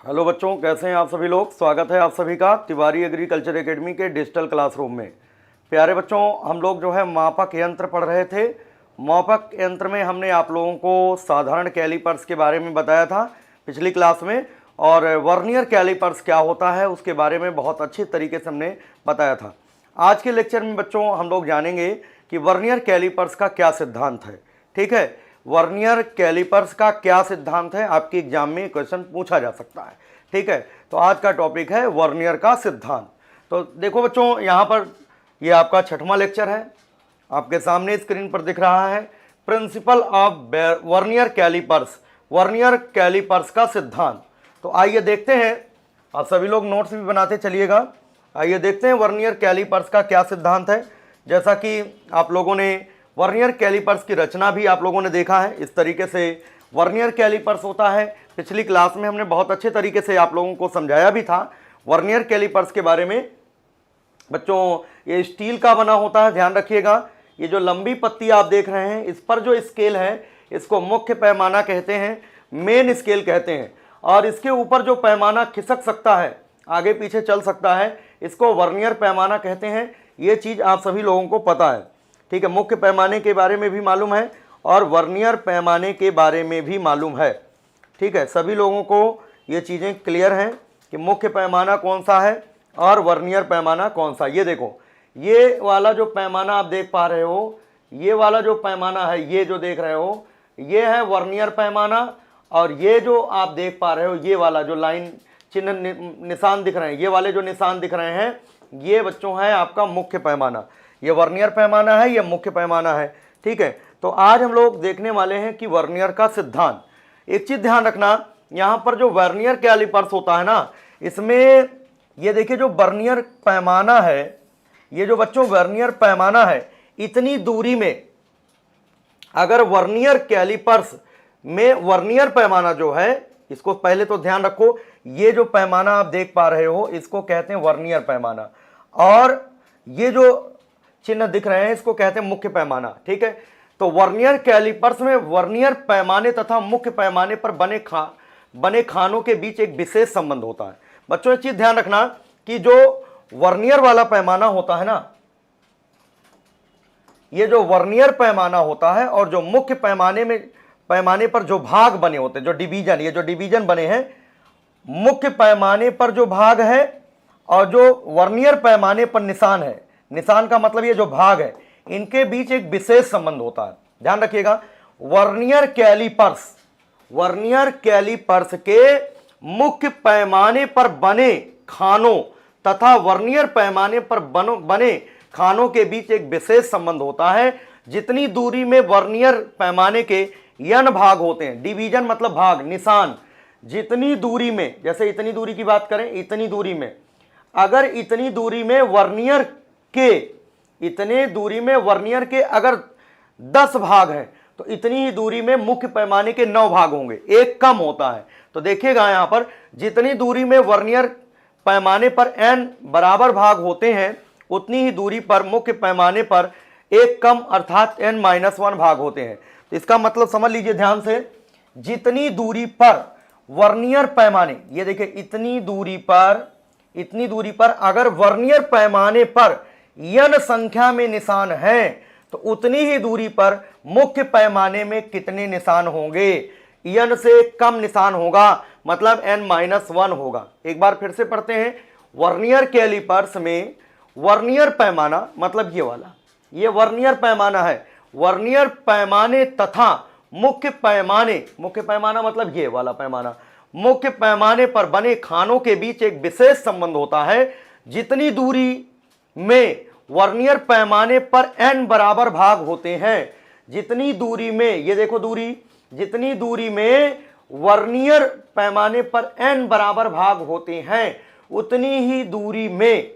Hello बच्चों, कैसे हैं आप सभी लोग। स्वागत है आप सभी का तिवारी एग्रीकल्चर एकेडमी के डिजिटल क्लासरूम में। प्यारे बच्चों, हम लोग जो है मापक यंत्र पढ़ रहे थे। मापक यंत्र में हमने आप लोगों को साधारण कैलिपर्स के बारे में बताया था पिछली क्लास में, और वर्नियर कैलिपर्स क्या होता है उसके बारे में बहुत अच्छे तरीके से हमने बताया था। आज के लेक्चर में बच्चों हम लोग जानेंगे कि वर्नियर कैलिपर्स का क्या सिद्धांत है। ठीक है, वर्नियर कैलिपर्स का क्या सिद्धांत है, आपके एग्जाम में क्वेश्चन पूछा जा सकता है। ठीक है, तो आज का टॉपिक है वर्नियर का सिद्धांत। तो देखो बच्चों, यहाँ पर ये आपका 6वां लेक्चर है, आपके सामने स्क्रीन पर दिख रहा है principle of vernier calipers, vernier calipers का सिद्धांत। तो आइए देखते हैं, आप सभी लोग नोट्स भी बनाते चलिएगा। आइए देखते हैं वर्नियर कैलिपर्स का क्या सिद्धांत है। जैसा कि आप लोगों ने वर्नियर कैलिपर्स की रचना भी आप लोगों ने देखा है, इस तरीके से वर्नियर कैलिपर्स होता है। पिछली क्लास में हमने बहुत अच्छे तरीके से आप लोगों को समझाया भी था वर्नियर कैलिपर्स के बारे में। बच्चों, ये स्टील का बना होता है, ध्यान रखिएगा। ये जो लंबी पत्ती आप देख रहे हैं, इस पर जो स्केल है इसको मुख्य पैमाना कहते हैं, मेन स्केल कहते हैं। और इसके ऊपर जो पैमाना खिसक सकता है, आगे पीछे चल सकता है, इसको वर्नियर पैमाना कहते हैं। ये चीज़ आप सभी लोगों को पता है। ठीक है, मुख्य पैमाने के बारे में भी मालूम है और वर्नियर पैमाने के बारे में भी मालूम है। ठीक है, सभी लोगों को ये चीज़ें क्लियर हैं कि मुख्य पैमाना कौन सा है और वर्नियर पैमाना कौन सा। ये देखो, ये वाला जो पैमाना आप देख पा रहे हो, ये वाला जो पैमाना है, ये जो देख रहे हो, ये है वर्नियर पैमाना। और ये जो आप देख पा रहे हो, ये वाला जो लाइन चिन्ह निशान दिख रहे हैं, ये वाले जो निशान दिख रहे हैं, ये बच्चों है आपका मुख्य पैमाना। ये वर्नियर पैमाना है, ये मुख्य पैमाना है। ठीक है, तो आज हम लोग देखने वाले हैं कि वर्नियर का सिद्धांत। एक चीज ध्यान रखना, यहाँ पर जो वर्नियर कैलिपर्स होता है ना, इसमें ये देखिए जो वर्नियर पैमाना है, ये जो बच्चों वर्नियर पैमाना है, इतनी दूरी में अगर वर्नियर कैलिपर्स में वर्नियर पैमाना जो है, इसको पहले तो ध्यान रखो, ये जो पैमाना आप देख पा रहे हो इसको कहते हैं वर्नियर पैमाना, और ये जो चिन्ह दिख रहे हैं इसको कहते हैं मुख्य पैमाना। ठीक है, तो वर्नियर कैलिपर्स में वर्नियर पैमाने तथा मुख्य पैमाने पर बने खानों के बीच एक विशेष संबंध होता है। बच्चों, एक चीज ध्यान रखना कि जो वर्नियर वाला पैमाना होता है ना, ये जो वर्नियर पैमाना होता है और जो मुख्य पैमाने पर जो भाग बने होते हैं, जो डिवीजन, ये जो डिवीजन बने हैं, मुख्य पैमाने पर जो भाग है और जो वर्नियर पैमाने पर निशान है, निशान का मतलब ये जो भाग है, इनके बीच एक विशेष संबंध होता है। ध्यान रखिएगा, वर्नियर कैलिपर्स के मुख्य पैमाने पर बने खानों तथा वर्नियर पैमाने पर बने खानों के बीच एक विशेष संबंध होता है। जितनी दूरी में वर्नियर पैमाने के n भाग होते हैं, डिवीजन मतलब भाग, निशान, जितनी दूरी में, जैसे इतनी दूरी की बात करें, इतनी दूरी में, अगर इतनी दूरी में वर्नियर के अगर 10 भाग हैं, तो इतनी ही दूरी में मुख्य पैमाने के 9 भाग होंगे, एक कम होता है। तो देखिएगा यहां पर, जितनी दूरी में वर्नियर पैमाने पर n बराबर भाग होते हैं, उतनी ही दूरी पर मुख्य पैमाने पर एक कम अर्थात n-1 भाग होते हैं। तो इसका मतलब समझ लीजिए ध्यान से, जितनी दूरी पर वर्नियर पैमाने, ये देखिए इतनी दूरी पर अगर वर्नियर पैमाने पर n संख्या में निशान हैं, तो उतनी ही दूरी पर मुख्य पैमाने में कितने निशान होंगे, n से कम निशान होगा, मतलब n-1 होगा। एक बार फिर से पढ़ते हैं, वर्नियर कैलिपर्स में वर्नियर पैमाना मतलब ये वाला, ये वर्नियर पैमाना है। वर्नियर पैमाने तथा मुख्य पैमाना मतलब ये वाला पैमाना, मुख्य पैमाने पर बने खानों के बीच एक विशेष संबंध होता है। जितनी दूरी में वर्नियर पैमाने पर n बराबर भाग होते हैं, जितनी दूरी में, ये देखो दूरी, जितनी दूरी में वर्नियर पैमाने पर n बराबर भाग होते हैं, उतनी ही दूरी में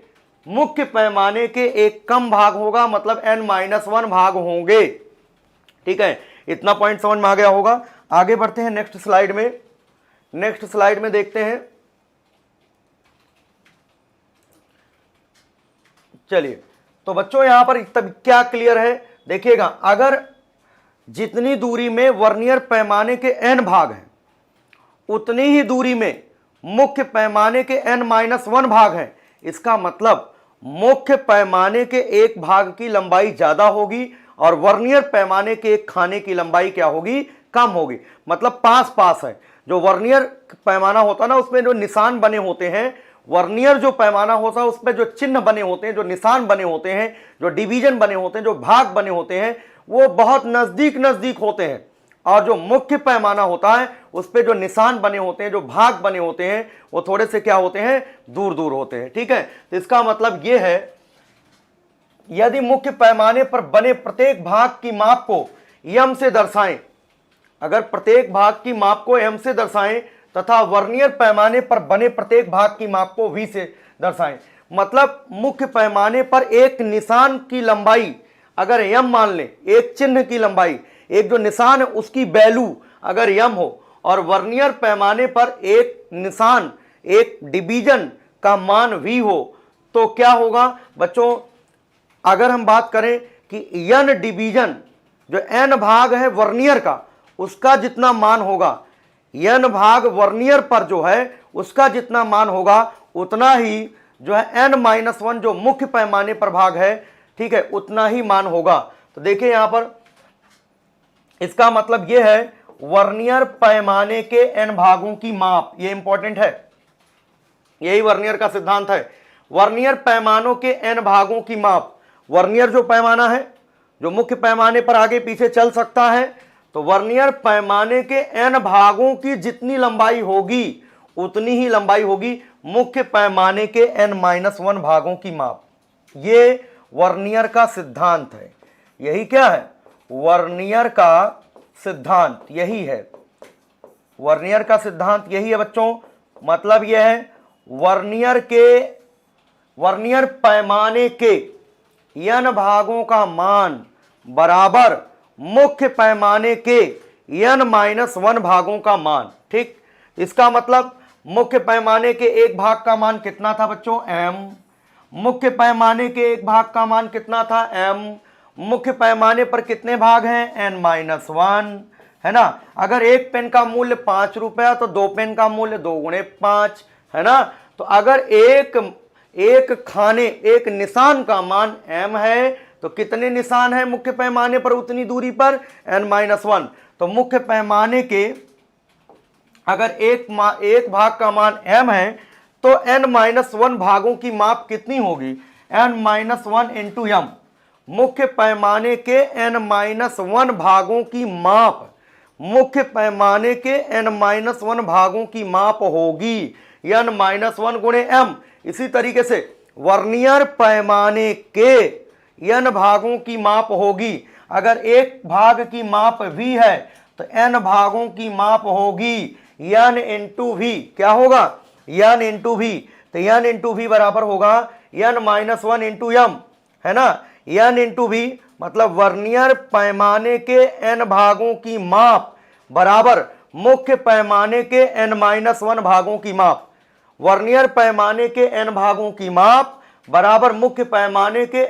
मुख्य पैमाने के एक कम भाग होगा, मतलब n-1 भाग होंगे। ठीक है, इतना पॉइंट समझ में आ गया होगा। आगे बढ़ते हैं नेक्स्ट स्लाइड में देखते हैं। चलिए, तो बच्चों यहां पर तब क्या क्लियर है, देखिएगा, अगर जितनी दूरी में वर्नियर पैमाने के n भाग हैं, उतनी ही दूरी में मुख्य पैमाने के n-1 भाग हैं। इसका मतलब मुख्य पैमाने के एक भाग की लंबाई ज्यादा होगी और वर्नियर पैमाने के एक खाने की लंबाई क्या होगी, कम होगी। मतलब पास पास है। जो वर्नियर पैमाना होता है ना, उसमें जो निशान बने होते हैं, वर्नियर जो पैमाना होता है उसमें जो चिन्ह बने होते हैं, जो निशान बने होते हैं, जो डिवीजन बने होते हैं, जो भाग बने होते हैं, वो बहुत नजदीक नजदीक होते हैं। और जो मुख्य पैमाना होता है उस पे जो निशान बने होते हैं, जो भाग बने होते हैं, वो थोड़े से क्या होते हैं, दूर दूर होते हैं। ठीक है, तो इसका मतलब ये है, यदि मुख्य पैमाने पर बने प्रत्येक भाग की माप को m से दर्शाएं, अगर प्रत्येक भाग की माप को m से दर्शाएं तथा वर्नियर पैमाने पर बने प्रत्येक भाग की माप को v से दर्शाएं, मतलब मुख्य पैमाने पर एक निशान की लंबाई अगर m मान लें, एक चिन्ह की लंबाई, एक जो निशान है उसकी वैल्यू अगर m हो, और वर्नियर पैमाने पर एक निशान, एक डिवीजन का मान v हो, तो क्या होगा बच्चों, अगर हम बात करें कि n डिवीजन, जो n भाग है वर्नियर का, उसका जितना मान होगा, n भाग वर्नियर पर जो है उसका जितना मान होगा, उतना ही जो है n-1 जो मुख्य पैमाने पर भाग है, ठीक है, उतना ही मान होगा। तो देखिए यहां पर, इसका मतलब यह है वर्नियर पैमाने के n भागों की माप, ये इंपॉर्टेंट है, यही वर्नियर का सिद्धांत है। वर्नियर पैमानों के n भागों की माप, वर्नियर जो पैमाना है जो मुख्य पैमाने पर आगे पीछे चल सकता है, तो वर्नियर पैमाने के n भागों की जितनी लंबाई होगी उतनी ही लंबाई होगी मुख्य पैमाने के n-1 भागों की माप। ये वर्नियर का सिद्धांत है। यही क्या है, वर्नियर का सिद्धांत यही है। वर्नियर का सिद्धांत यही है बच्चों। मतलब यह है वर्नियर पैमाने के n भागों का मान बराबर मुख्य पैमाने के n-1 भागों का मान। ठीक, इसका मतलब मुख्य पैमाने के एक भाग का मान कितना था बच्चों, m। मुख्य पैमाने के एक भाग का मान कितना था, m। मुख्य पैमाने पर कितने भाग हैं, n-1, है ना। अगर एक पेन का मूल्य 5 रुपया तो दो पेन का मूल्य 2 गुणे 5, है ना। तो अगर एक खाने, एक निशान का मान m है, तो कितने निशान है मुख्य पैमाने पर उतनी दूरी पर, n-1। तो मुख्य पैमाने के अगर एक भाग का मान m है तो n-1 भागों की माप कितनी होगी, n-1 इंटू m। मुख्य पैमाने के n-1 भागों की माप, मुख्य पैमाने के n-1 भागों की माप होगी n-1 गुणे m। इसी तरीके से वर्नियर पैमाने के n भागों की माप होगी, अगर एक भाग की माप v है तो n भागों की माप होगी n इंटू v। क्या होगा, n इंटू v। तो n इंटू v बराबर होगा n-1 इंटू m, है ना। n इंटू v मतलब वर्नियर पैमाने के n भागों की माप बराबर मुख्य पैमाने के n-1 भागों की माप। वर्नियर पैमाने के n भागों की माप बराबर मुख्य पैमाने के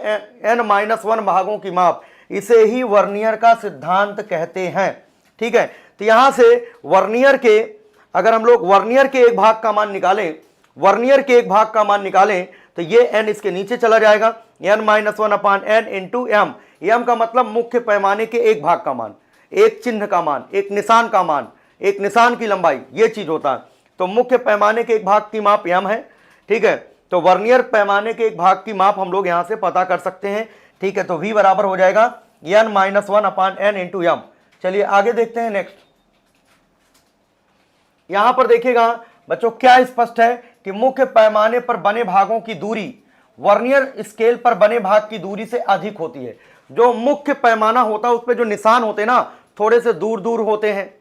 n-1 भागों की माप। इसे ही वर्नियर का सिद्धांत कहते हैं। ठीक है, तो यहां से वर्नियर के, अगर हम लोग वर्नियर के एक भाग का मान निकालें, वर्नियर के एक भाग का मान निकालें, तो ये n इसके नीचे चला जाएगा, n-1 अपान n इंटू m। m का मतलब मुख्य पैमाने के एक भाग का मान, एक चिन्ह का मान, एक निशान का मान, एक निशान की लंबाई, ये चीज होता है। तो मुख्य पैमाने के एक भाग की माप m है। ठीक है, तो वर्नियर पैमाने के एक भाग की माप हम लोग यहां से पता कर सकते हैं। ठीक है, तो v बराबर हो जाएगा n-1 अपान n इंटू m। चलिए आगे देखते हैं नेक्स्ट। यहां पर देखिएगा बच्चों, क्या स्पष्ट है कि मुख्य पैमाने पर बने भागों की दूरी वर्नियर स्केल पर बने भाग की दूरी से अधिक होती है। जो मुख्य पैमाना होता है उस पर जो निशान होते हैं ना, थोड़े से दूर दूर होते हैं।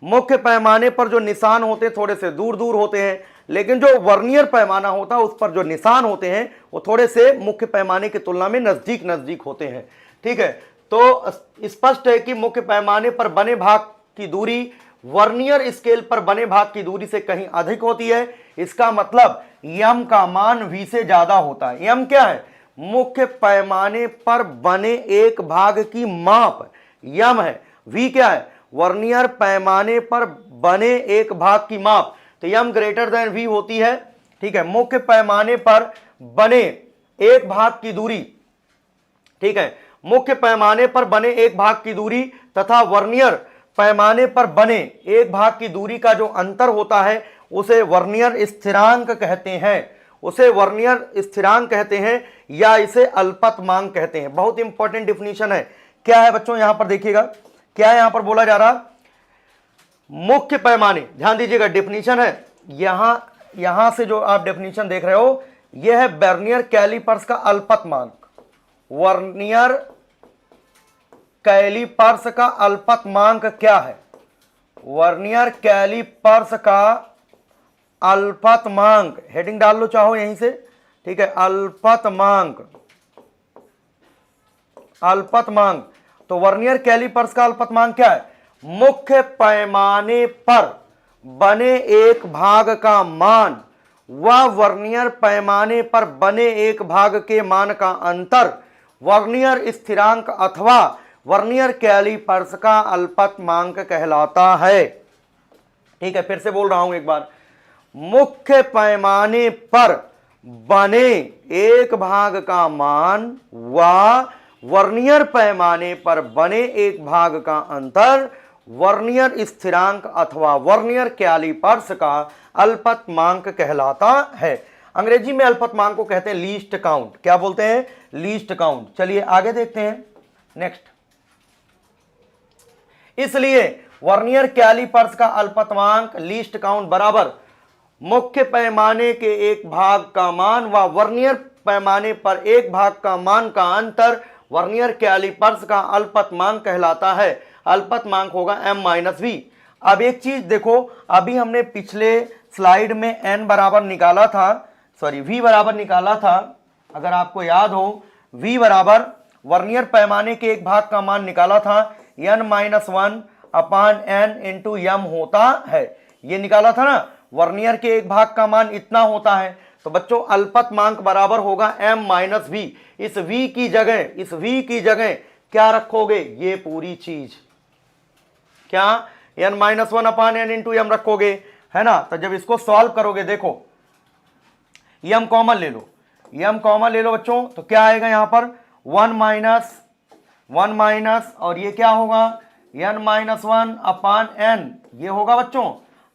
मुख्य पैमाने पर जो निशान होते हैं थोड़े से दूर दूर होते हैं, लेकिन जो वर्नियर पैमाना होता है उस पर जो निशान होते हैं वो थोड़े से मुख्य पैमाने की तुलना में नजदीक नजदीक होते हैं। ठीक है, तो स्पष्ट है कि मुख्य पैमाने पर बने भाग की दूरी वर्नियर स्केल पर बने भाग की दूरी से कहीं अधिक होती है। इसका मतलब m का मान v से ज्यादा होता है। m क्या है, मुख्य पैमाने पर बने एक भाग की माप m है। v क्या है, वर्नियर पैमाने पर बने एक भाग की माप। तो m ग्रेटर देन v होती है, ठीक है, मुख्य पैमाने पर बने एक भाग की दूरी, ठीक है, मुख्य पैमाने पर बने एक भाग की दूरी तथा वर्नियर पैमाने पर बने एक भाग की दूरी का जो अंतर होता है उसे वर्नियर स्थिरांक कहते हैं, उसे वर्नियर स्थिरांक कहते हैं या इसे अल्पतमांक कहते हैं। बहुत इंपॉर्टेंट डिफिनीशन है। क्या है बच्चों, यहां पर देखिएगा क्या यहां पर बोला जा रहा, मुख्य पैमाने, ध्यान दीजिएगा डिफिनीशन है, यहां से जो आप डेफिनेशन देख रहे हो यह है वर्नियर कैलिपर्स का अल्पतमांक। वर्नियर कैलिपर्स का अल्पतमांक क्या है? वर्नियर कैलिपर्स का अल्पतमांक, हेडिंग डाल लो चाहो यहीं से, ठीक है, अल्पतमांक, अल्पतमांक। तो वर्नियर कैलिपर्स का अल्पतमांक क्या है? मुख्य पैमाने पर बने एक भाग का मान व वर्नियर पैमाने पर बने एक भाग के मान का अंतर वर्नियर स्थिरांक अथवा वर्नियर कैलिपर्स का अल्पतमांक कहलाता है। ठीक है, फिर से बोल रहा हूं एक बार, मुख्य पैमाने पर बने एक भाग का मान व वर्नियर पैमाने पर बने एक भाग का अंतर वर्नियर स्थिरांक अथवा वर्नियर कैलिपर्स का अल्पतमांक कहलाता है। अंग्रेजी में अल्पतमांक को कहते हैं लीस्ट काउंट। क्या बोलते हैं? Least count. चलिए आगे देखते हैं नेक्स्ट। इसलिए वर्नियर कैलिपर्स का अल्पतमांक लीस्ट काउंट बराबर मुख्य पैमाने के एक भाग का मान व वर्नियर पैमाने पर एक भाग का मान का अंतर वर्नियर कैलिपर्स का अल्पतमांक कहलाता है। अल्पतमांक होगा m-v। अब एक चीज देखो, अभी हमने पिछले स्लाइड में n बराबर निकाला था, सॉरी v बराबर निकाला था, अगर आपको याद हो v बराबर वर्नियर पैमाने के एक भाग का मान निकाला था n-1 अपान n इंटू m होता है, ये निकाला था ना, वर्नियर के एक भाग का मान इतना होता है। तो बच्चों अल्पतमांक बराबर होगा m-v। इस v की जगह क्या रखोगे? ये पूरी चीज, क्या n-1 अपान n इंटू m रखोगे, है ना। तो जब इसको सॉल्व करोगे, देखो m कॉमन ले लो, m कॉमन ले लो बच्चों, तो क्या आएगा यहां पर 1 माइनस और ये क्या होगा n-1 अपान n, ये होगा बच्चों।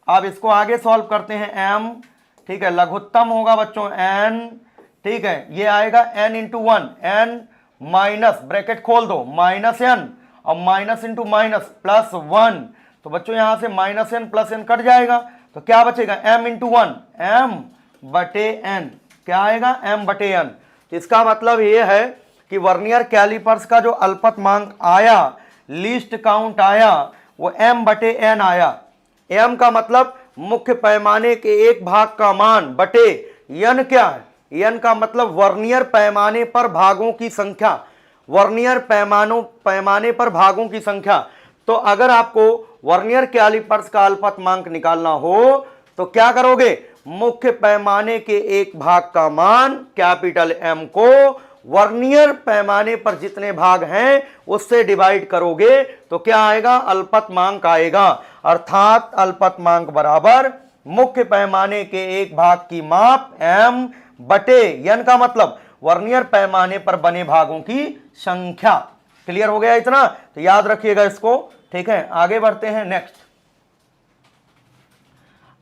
अब इसको आगे सॉल्व करते हैं m, ठीक है, लघुत्तम होगा बच्चों n, ठीक है, ये आएगा n into 1, n minus bracket खोल दो माइनस n और माइनस इंटू माइनस प्लस 1, तो बच्चों यहां से minus n plus n cut जाएगा, तो क्या बचेगा m इंटू 1, m बटे n, क्या आएगा m बटे n। तो इसका मतलब ये है कि वर्नियर कैलिपर्स का जो अल्पतमांक आया, लीस्ट काउंट आया, वो m बटे n आया। m का मतलब मुख्य पैमाने के एक भाग का मान बटे n क्या है? n का मतलब वर्नियर पैमाने पर भागों की संख्या, वर्नियर पैमाने पर भागों की संख्या। तो अगर आपको वर्नियर कैलिपर्स का अल्पतमांक निकालना हो तो क्या करोगे? मुख्य पैमाने के एक भाग का मान कैपिटल M को वर्नियर पैमाने पर जितने भाग हैं उससे डिवाइड करोगे तो क्या आएगा? अल्पतमांक आएगा। अर्थात अल्पतमांक बराबर मुख्य पैमाने के एक भाग की माप m बटे n का मतलब वर्नियर पैमाने पर बने भागों की संख्या। क्लियर हो गया इतना? तो याद रखिएगा इसको, ठीक है। आगे बढ़ते हैं नेक्स्ट।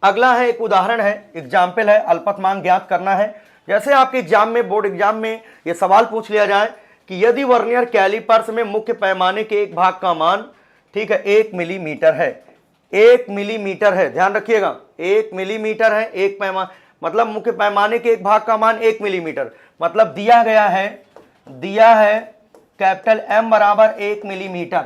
अगला है एक उदाहरण है, एग्जाम्पल है, अल्पतमांक ज्ञात करना है। जैसे आपके एग्जाम में, बोर्ड एग्जाम में ये सवाल पूछ लिया जाए कि यदि वर्नियर कैलिपर्स में मुख्य पैमाने के एक भाग का मान, ठीक है, 1 मिलीमीटर है, 1 मिलीमीटर है, ध्यान रखिएगा 1 मिलीमीटर है, एक पैमाना मतलब मुख्य पैमाने के एक भाग का मान 1 मिलीमीटर, मतलब दिया है कैपिटल M बराबर 1 मिलीमीटर,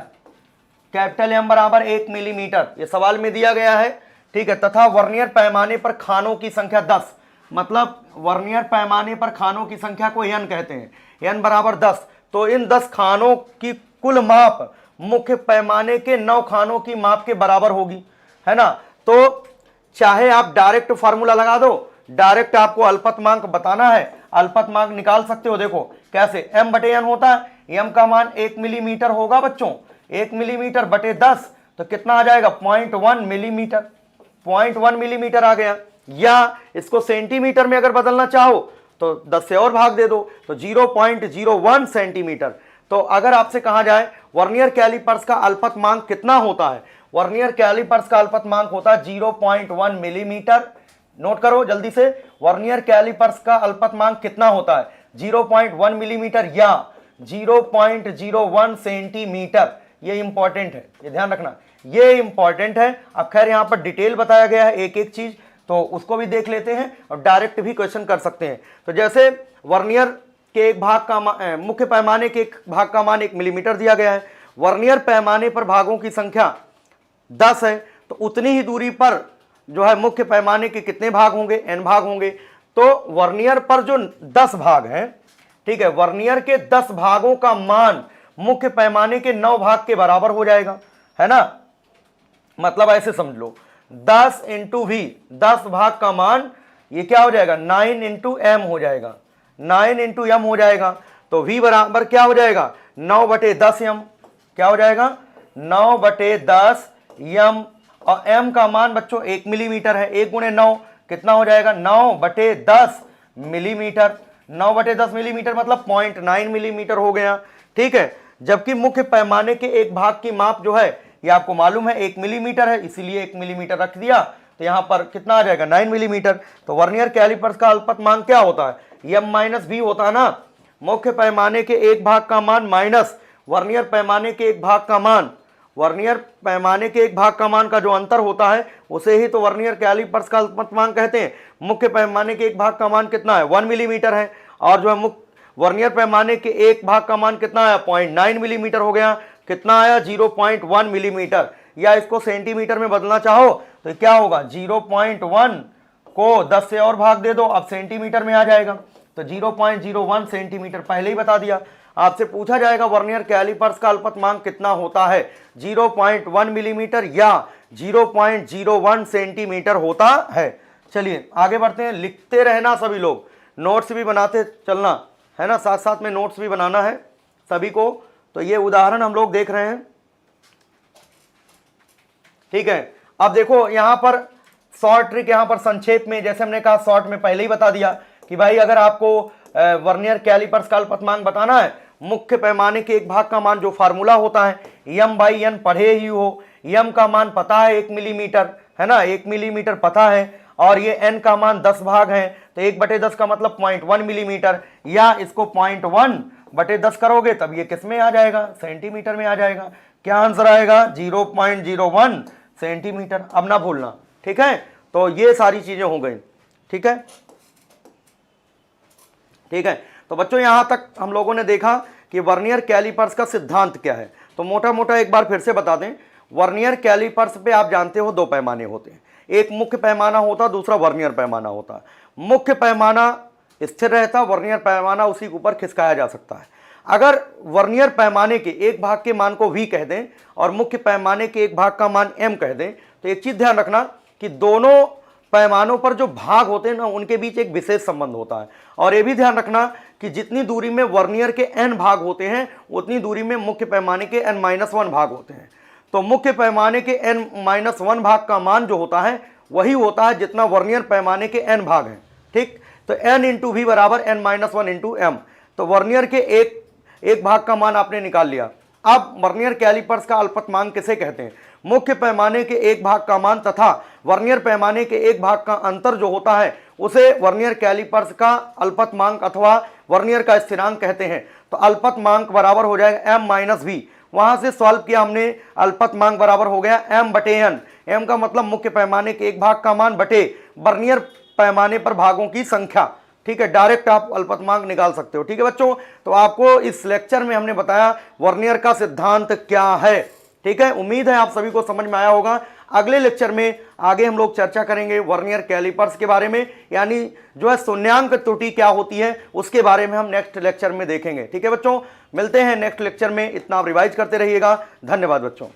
कैपिटल M बराबर 1 मिलीमीटर, ये सवाल में दिया गया है, ठीक है। तथा वर्नियर पैमाने पर खानों की संख्या 10, मतलब वर्नियर पैमाने पर खानों की संख्या को n कहते हैं, n बराबर 10। तो इन 10 खानों की कुल माप मुख्य पैमाने के 9 खानों की माप के बराबर होगी, है ना। तो चाहे आप डायरेक्ट फार्मूला लगा दो, डायरेक्ट आपको अल्पतमांक बताना है, अल्पतमांक निकाल सकते हो। देखो कैसे, m बटे n होता है, m का मान 1 मिलीमीटर होगा बच्चों, 1 मिलीमीटर बटे 10 तो कितना आ जाएगा? 0.1 मिलीमीटर, 0.1 मिलीमीटर आ गया। या इसको सेंटीमीटर में अगर बदलना चाहो तो 10 से और भाग दे दो तो 0.01 सेंटीमीटर। तो अगर आपसे कहा जाए वर्नियर कैलिपर्स का अल्पतमांक कितना होता है, वर्नियर कैलिपर्स का अल्पतमांक होता है 0.1 मिलीमीटर। नोट करो जल्दी से, वर्नियर कैलिपर्स का अल्पतमांक कितना होता है 0.1 मिलीमीटर या 0.01 सेंटीमीटर। ये इंपॉर्टेंट है, ये ध्यान रखना, ये इंपॉर्टेंट है। अब खैर यहां पर डिटेल बताया गया है एक एक चीज, तो उसको भी देख लेते हैं और डायरेक्ट भी क्वेश्चन कर सकते हैं। तो जैसे वर्नियर के एक भाग का मुख्य पैमाने के एक भाग का मान 1 मिलीमीटर दिया गया है, वर्नियर पैमाने पर भागों की संख्या 10 है, तो उतनी ही दूरी पर जो है मुख्य पैमाने के कितने भाग होंगे, n भाग होंगे। तो वर्नियर पर जो 10 भाग हैं, ठीक है, वर्नियर के 10 भागों का मान मुख्य पैमाने के 9 भाग के बराबर हो जाएगा, है ना। मतलब ऐसे समझ लो 10 इंटू वी, 10 भाग का मान ये क्या हो जाएगा 9 इंटू एम हो जाएगा, 9 इंटू एम हो जाएगा। तो v बराबर क्या हो जाएगा 9/10 एम, क्या हो जाएगा 9/10 एम। और m का मान बच्चों 1 मिलीमीटर है, 1 गुणे 9 कितना हो जाएगा 9/10 मिलीमीटर। 9/10 मिलीमीटर मतलब 0.9 मिलीमीटर हो गया, ठीक है। जबकि मुख्य पैमाने के एक भाग की माप जो है ये आपको मालूम है 1 मिलीमीटर है, इसीलिए 1 मिलीमीटर रख दिया, तो यहां पर कितना आ जाएगा 9 मिलीमीटर। तो वर्नियर कैलिपर्स का अल्पतमांक क्या होता है m माइनस v होता है ना, मुख्य पैमाने के एक भाग का मान माइनस वर्नियर पैमाने के एक भाग का मान, वर्नियर पैमाने के एक भाग का मान का जो अंतर होता है उसे ही तो वर्नियर कैलिपर्स का अल्पतमांक कहते हैं। मुख्य पैमाने के एक भाग का मान कितना है 1 मिलीमीटर है, और जो है वर्नियर पैमाने के एक भाग का मान कितना आया 0.9 मिलीमीटर हो गया, कितना आया 0.1 मिलीमीटर। या इसको सेंटीमीटर में बदलना चाहो तो क्या होगा 0.1 को 10 से और भाग दे दो, अब सेंटीमीटर में आ जाएगा, तो 0.01 सेंटीमीटर। पहले ही बता दिया, आपसे पूछा जाएगा वर्नियर कैलिपर्स का अल्पतमांक कितना होता है 0.1 मिलीमीटर या 0.01 सेंटीमीटर होता है। चलिए आगे बढ़ते हैं, लिखते रहना सभी लोग, नोट्स भी बनाते चलना, है ना, साथ साथ में नोट्स भी बनाना है सभी को। तो ये उदाहरण हम लोग देख रहे हैं, ठीक है। अब देखो यहां पर शॉर्ट ट्रिक, यहां पर संक्षेप में, जैसे हमने कहा शॉर्ट में पहले ही बता दिया कि भाई अगर आपको वर्नियर कैलिपर्स का अल्पतमांक बताना है, मुख्य पैमाने के एक भाग का मान जो फार्मूला होता है m/n पढ़े ही हो, m का मान पता है 1 मिलीमीटर, है ना, 1 मिलीमीटर पता है, और ये n का मान 10 भाग है, तो 1/10 का मतलब 0.1 मिलीमीटर, या इसको 0.1/10 करोगे तब ये किस में आ जाएगा सेंटीमीटर में आ जाएगा। क्या आंसर आएगा 0.01 सेंटीमीटर। अब ना भूलना, ठीक है। तो ये सारी चीजें हो गई, ठीक है, ठीक है। तो बच्चों यहां तक हम लोगों ने देखा कि वर्नियर कैलिपर्स का सिद्धांत क्या है। तो मोटा मोटा एक बार फिर से बता दें, वर्नियर कैलिपर्स पे आप जानते हो 2 पैमाने होते हैं, एक मुख्य पैमाना होता है, दूसरा वर्नियर पैमाना होता है। मुख्य पैमाना स्थिर रहता, वर्नियर पैमाना उसी के ऊपर खिसकाया जा सकता है। अगर वर्नियर पैमाने के एक भाग के मान को v कह दें और मुख्य पैमाने के एक भाग का मान m कह दें, तो एक चीज ध्यान रखना कि दोनों पैमानों पर जो भाग होते हैं ना उनके बीच एक विशेष संबंध होता है। और ये भी ध्यान रखना कि जितनी दूरी में वर्नियर के n भाग होते हैं उतनी दूरी में मुख्य पैमाने के n-1 भाग होते हैं। तो मुख्य पैमाने के n-1 भाग का मान जो होता है वही होता है जितना वर्नियर पैमाने के n भाग हैं, ठीक। तो n इंटू वी बराबर n-1 इंटू एम। तो वर्नियर के एक भाग का मान आपने निकाल लिया। अब वर्नियर कैलिपर्स का अल्पतमांक किसे कहते हैं, मुख्य पैमाने के एक भाग का मान तथा वर्नियर पैमाने के एक भाग का अंतर जो होता है उसे वर्नियर कैलिपर्स का अल्पतमांक अथवा वर्नियर का स्थिरांक कहते हैं। तो अल्पतमांक बराबर हो जाएगा m-v, वहां से सॉल्व किया हमने, अल्पतमांक बराबर हो गया m/n। m का मतलब मुख्य पैमाने के एक भाग का मान बटे वर्नियर पैमाने पर भागों की संख्या, ठीक है। डायरेक्ट आप अल्पतमांक निकाल सकते हो, ठीक है बच्चों। तो आपको इस लेक्चर में हमने बताया वर्नियर का सिद्धांत क्या है, ठीक है। उम्मीद है आप सभी को समझ में आया होगा। अगले लेक्चर में आगे हम लोग चर्चा करेंगे वर्नियर कैलिपर्स के बारे में, यानी जो है शून्यांक त्रुटि क्या होती है उसके बारे में हम नेक्स्ट लेक्चर में देखेंगे, ठीक है बच्चों। मिलते हैं नेक्स्ट लेक्चर में, इतना आप रिवाइज करते रहिएगा। धन्यवाद बच्चों।